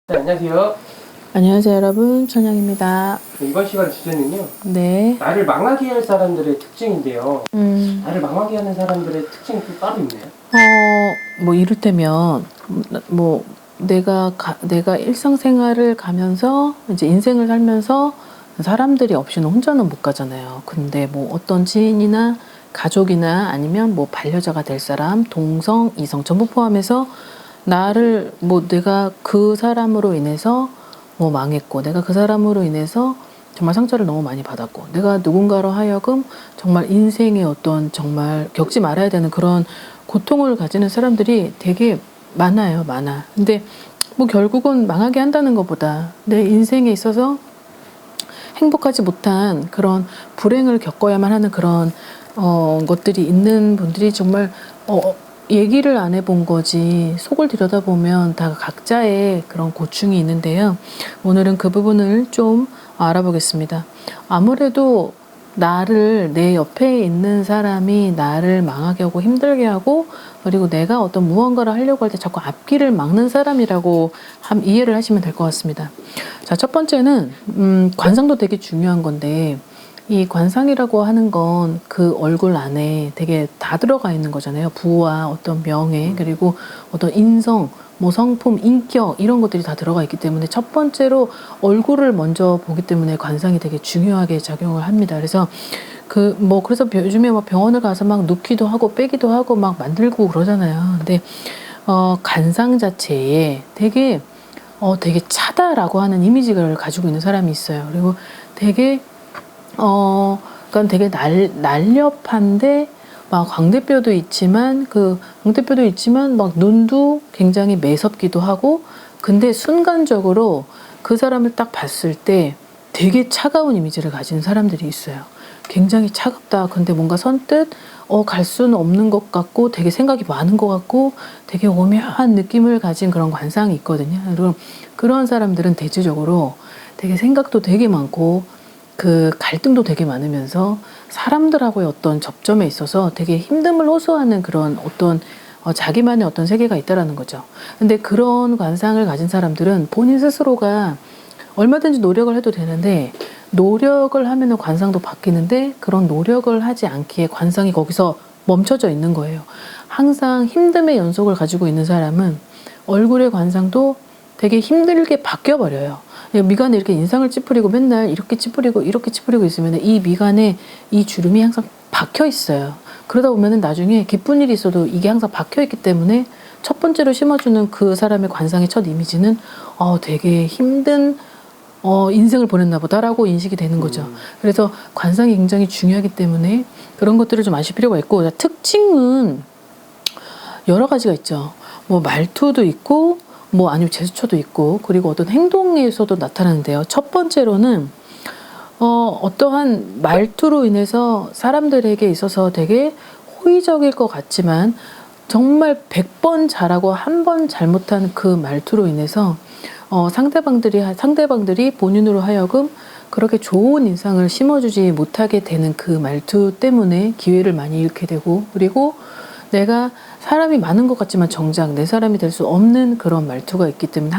네, 안녕하세요. 안녕하세요 여러분, 천영입니다. 이번 시간 주제는요. 네. 나를 망하게 할 사람들의 특징인데요. 나를 망하게 하는 사람들의 특징이 또 따로 있나요? 뭐 이를테면 뭐 내가 일상생활을 가면서 이제 인생을 살면서 사람들이 없이는 혼자는 못 가잖아요. 근데 뭐 어떤 지인이나 가족이나 아니면 뭐 반려자가 될 사람, 동성, 이성 전부 포함해서 나를 뭐 내가 그 사람으로 인해서 뭐 망했고, 내가 그 사람으로 인해서 정말 상처를 너무 많이 받았고, 내가 누군가로 하여금 정말 인생의 어떤 정말 겪지 말아야 되는 그런 고통을 가지는 사람들이 되게 많아요, 많아. 근데 뭐 결국은 망하게 한다는 것보다 내 인생에 있어서 행복하지 못한 그런 불행을 겪어야만 하는 그런 것들이 있는 분들이 정말 얘기를 안 해본 거지 속을 들여다보면 다 각자의 그런 고충이 있는데요. 오늘은 그 부분을 좀 알아보겠습니다. 아무래도 내 옆에 있는 사람이 나를 망하게 하고 힘들게 하고, 그리고 내가 어떤 무언가를 하려고 할 때 자꾸 앞길을 막는 사람이라고 이해를 하시면 될 것 같습니다. 자, 첫 번째는 관상도 되게 중요한 건데, 이 관상이라고 하는 건 그 얼굴 안에 되게 다 들어가 있는 거잖아요. 부와 어떤 명예, 그리고 어떤 인성, 뭐 성품, 인격 이런 것들이 다 들어가 있기 때문에 첫 번째로 얼굴을 먼저 보기 때문에 관상이 되게 중요하게 작용을 합니다. 그래서 그래서 요즘에 막 병원을 가서 막 눕기도 하고 빼기도 하고 막 만들고 그러잖아요. 근데 관상 자체에 되게 차다라고 하는 이미지를 가지고 있는 사람이 있어요. 그리고 되게 그러니까 되게 날렵한데 막 광대뼈도 있지만 막 눈도 굉장히 매섭기도 하고, 근데 순간적으로 그 사람을 딱 봤을 때 되게 차가운 이미지를 가진 사람들이 있어요. 굉장히 차갑다. 근데 뭔가 선뜻 갈 수는 없는 것 같고, 되게 생각이 많은 것 같고, 되게 오묘한 느낌을 가진 그런 관상이 있거든요. 그리고 그런 사람들은 대체적으로 되게 생각도 되게 많고, 그 갈등도 되게 많으면서 사람들하고의 어떤 접점에 있어서 되게 힘듦을 호소하는 그런 어떤 자기만의 어떤 세계가 있다라는 거죠. 근데 그런 관상을 가진 사람들은 본인 스스로가 얼마든지 노력을 해도 되는데, 노력을 하면은 관상도 바뀌는데, 그런 노력을 하지 않기에 관상이 거기서 멈춰져 있는 거예요. 항상 힘듦의 연속을 가지고 있는 사람은 얼굴의 관상도 되게 힘들게 바뀌어 버려요. 미간에 이렇게 인상을 찌푸리고 맨날 이렇게 찌푸리고 있으면 이 미간에 이 주름이 항상 박혀 있어요. 그러다 보면은 나중에 기쁜 일이 있어도 이게 항상 박혀 있기 때문에 첫 번째로 심어주는 그 사람의 관상의 첫 이미지는 되게 힘든 인생을 보냈나 보다라고 인식이 되는 거죠. 그래서 관상이 굉장히 중요하기 때문에 그런 것들을 좀 아실 필요가 있고, 특징은 여러 가지가 있죠. 뭐 말투도 있고, 뭐 아니면 제스처도 있고, 그리고 어떤 행동에서도 나타나는데요. 첫 번째로는 어떠한 말투로 인해서 사람들에게 있어서 되게 호의적일 것 같지만 정말 100번 잘하고 한 번 잘못한 그 말투로 인해서 상대방들이 본인으로 하여금 그렇게 좋은 인상을 심어주지 못하게 되는 그 말투 때문에 기회를 많이 잃게 되고, 그리고 내가 사람이 많은 것 같지만 정작 내 사람이 될 수 없는 그런 말투가 있기 때문에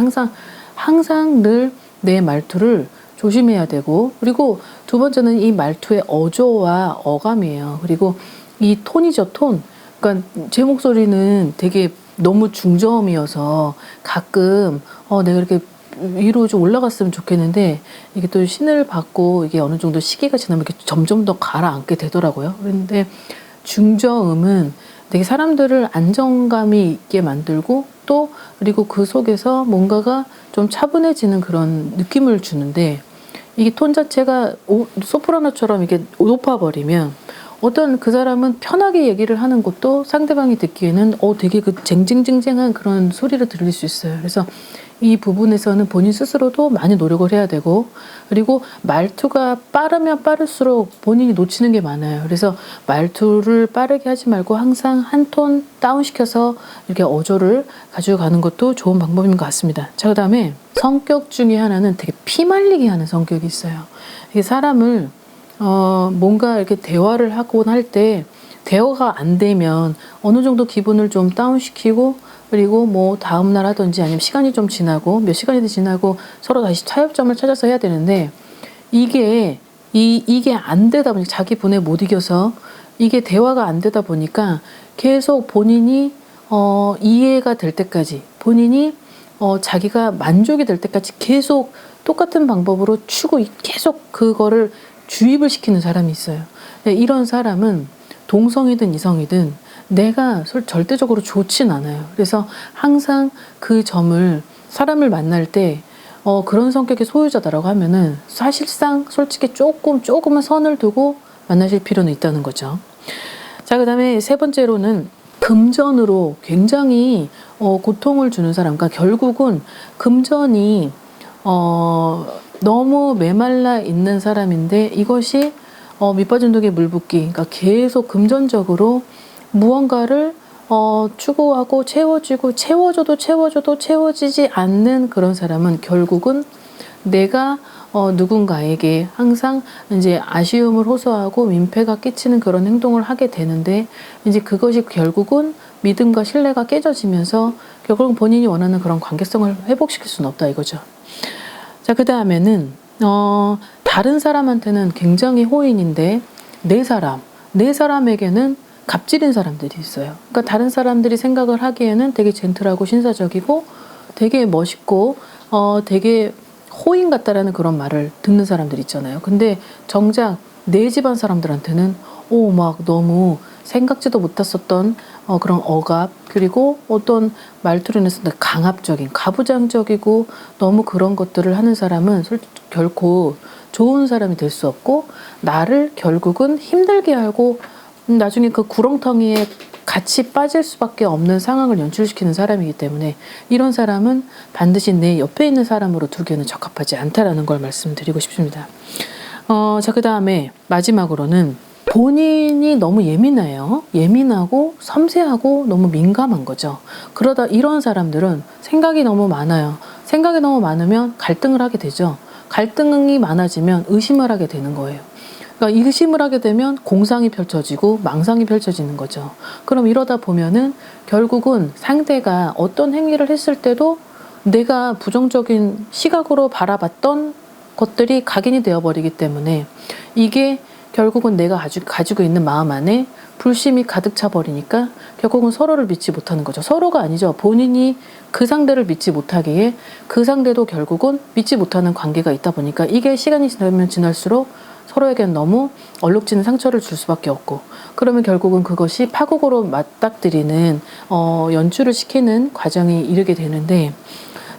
항상 늘 내 말투를 조심해야 되고, 그리고 두 번째는 이 말투의 어조와 어감이에요. 그리고 이 톤이죠, 톤. 그러니까 제 목소리는 되게 너무 중저음이어서 가끔 내가 이렇게 위로 좀 올라갔으면 좋겠는데, 이게 또 신을 받고 이게 어느 정도 시기가 지나면 이렇게 점점 더 가라앉게 되더라고요. 그런데 중저음은 되게 사람들을 안정감이 있게 만들고, 또 그리고 그 속에서 뭔가가 좀 차분해지는 그런 느낌을 주는데, 이게 톤 자체가 소프라노처럼 이게 높아버리면 어떤 그 사람은 편하게 얘기를 하는 것도 상대방이 듣기에는 되게 그 쟁쟁쟁쟁한 그런 소리를 들릴 수 있어요. 그래서 이 부분에서는 본인 스스로도 많이 노력을 해야 되고, 그리고 말투가 빠르면 빠를수록 본인이 놓치는 게 많아요. 그래서 말투를 빠르게 하지 말고 항상 한 톤 다운시켜서 이렇게 어조를 가지고 가는 것도 좋은 방법인 것 같습니다. 자, 그 다음에 성격 중에 하나는 되게 피말리게 하는 성격이 있어요. 이게 사람을 뭔가 이렇게 대화를 하곤 할 때 대화가 안 되면 어느 정도 기분을 좀 다운시키고 그리고 뭐 다음날 하든지 아니면 시간이 좀 지나고 몇 시간이 지나고 서로 다시 타협점을 찾아서 해야 되는데 이게 안 되다 보니까 자기 분에 못 이겨서 이게 대화가 안 되다 보니까 계속 본인이 이해가 될 때까지 본인이 자기가 만족이 될 때까지 계속 똑같은 방법으로 계속 그거를 주입을 시키는 사람이 있어요. 이런 사람은 동성이든 이성이든 내가 절대적으로 좋진 않아요. 그래서 항상 그 점을 사람을 만날 때 그런 성격의 소유자다라고 하면은 사실상 솔직히 조금은 선을 두고 만나실 필요는 있다는 거죠. 자, 그 다음에 세 번째로는 금전으로 굉장히 고통을 주는 사람. 그러니까 결국은 금전이 너무 메말라 있는 사람인데 이것이 밑빠진 독에 물 붓기. 그러니까 계속 금전적으로 무언가를 추구하고 채워줘도 채워지지 않는 그런 사람은 결국은 내가 누군가에게 항상 이제 아쉬움을 호소하고 민폐가 끼치는 그런 행동을 하게 되는데 이제 그것이 결국은 믿음과 신뢰가 깨져지면서 결국은 본인이 원하는 그런 관계성을 회복시킬 수는 없다 이거죠. 자, 그 다음에는 다른 사람한테는 굉장히 호인인데 내 사람에게는 갑질인 사람들이 있어요. 그러니까 다른 사람들이 생각을 하기에는 되게 젠틀하고 신사적이고 되게 멋있고 되게 호인 같다라는 그런 말을 듣는 사람들 있잖아요. 근데 정작 내 집안 사람들한테는 막 너무 생각지도 못했었던 그런 억압 그리고 어떤 말투로 인해서 강압적인 가부장적이고 너무 그런 것들을 하는 사람은 결코 좋은 사람이 될 수 없고 나를 결국은 힘들게 하고 나중에 그 구렁텅이에 같이 빠질 수밖에 없는 상황을 연출시키는 사람이기 때문에 이런 사람은 반드시 내 옆에 있는 사람으로 두기에는 적합하지 않다라는 걸 말씀드리고 싶습니다. 자, 그 다음에 마지막으로는 본인이 너무 예민해요. 예민하고 섬세하고 너무 민감한 거죠. 그러다 이런 사람들은 생각이 너무 많아요. 생각이 너무 많으면 갈등을 하게 되죠. 갈등이 많아지면 의심을 하게 되는 거예요. 그러니까 의심을 하게 되면 공상이 펼쳐지고 망상이 펼쳐지는 거죠. 그럼 이러다 보면은 결국은 상대가 어떤 행위를 했을 때도 내가 부정적인 시각으로 바라봤던 것들이 각인이 되어버리기 때문에 이게 결국은 내가 가지고 있는 마음 안에 불심이 가득 차버리니까 결국은 서로를 믿지 못하는 거죠. 서로가 아니죠. 본인이 그 상대를 믿지 못하기에 그 상대도 결국은 믿지 못하는 관계가 있다 보니까 이게 시간이 지나면 지날수록 서로에게는 너무 얼룩지는 상처를 줄 수밖에 없고 그러면 결국은 그것이 파국으로 맞닥뜨리는 연출을 시키는 과정이 이르게 되는데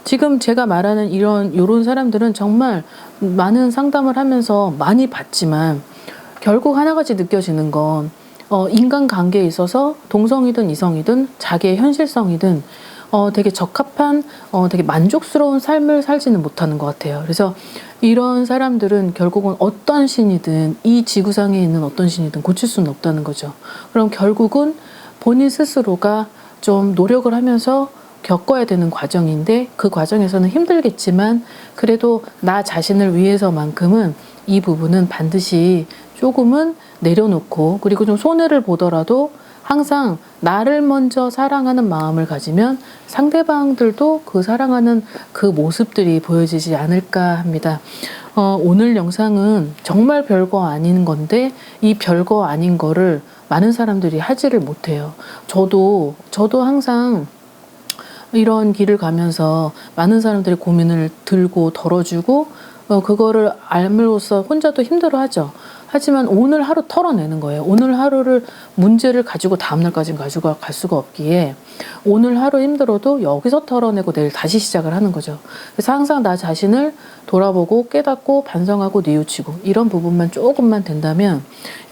지금 제가 말하는 요런 사람들은 정말 많은 상담을 하면서 많이 봤지만 결국 하나같이 느껴지는 건 인간관계에 있어서 동성이든 이성이든 자기의 현실성이든 되게 적합한 되게 만족스러운 삶을 살지는 못하는 것 같아요. 그래서 이런 사람들은 결국은 어떤 신이든 이 지구상에 있는 어떤 신이든 고칠 수는 없다는 거죠. 그럼 결국은 본인 스스로가 좀 노력을 하면서 겪어야 되는 과정인데 그 과정에서는 힘들겠지만 그래도 나 자신을 위해서만큼은 이 부분은 반드시 조금은 내려놓고 그리고 좀 손해를 보더라도 항상 나를 먼저 사랑하는 마음을 가지면 상대방들도 그 사랑하는 그 모습들이 보여지지 않을까 합니다. 오늘 영상은 정말 별거 아닌 건데 이 별거 아닌 거를 많은 사람들이 하지를 못해요. 저도 항상 이런 길을 가면서 많은 사람들의 고민을 들고 덜어주고 그거를 알므로써 혼자도 힘들어하죠. 하지만 오늘 하루 털어내는 거예요. 오늘 하루를 문제를 가지고 다음날까지는 가지고 갈 수가 없기에 오늘 하루 힘들어도 여기서 털어내고 내일 다시 시작을 하는 거죠. 그래서 항상 나 자신을 돌아보고 깨닫고 반성하고 뉘우치고 이런 부분만 조금만 된다면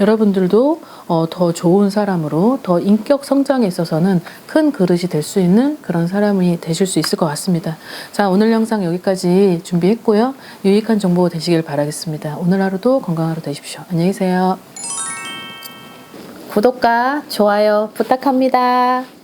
여러분들도 더 좋은 사람으로 더 인격 성장에 있어서는 큰 그릇이 될 수 있는 그런 사람이 되실 수 있을 것 같습니다. 자, 오늘 영상 여기까지 준비했고요. 유익한 정보 되시길 바라겠습니다. 오늘 하루도 건강한 하루 되십시오. 안녕히 계세요. 구독과 좋아요 부탁합니다.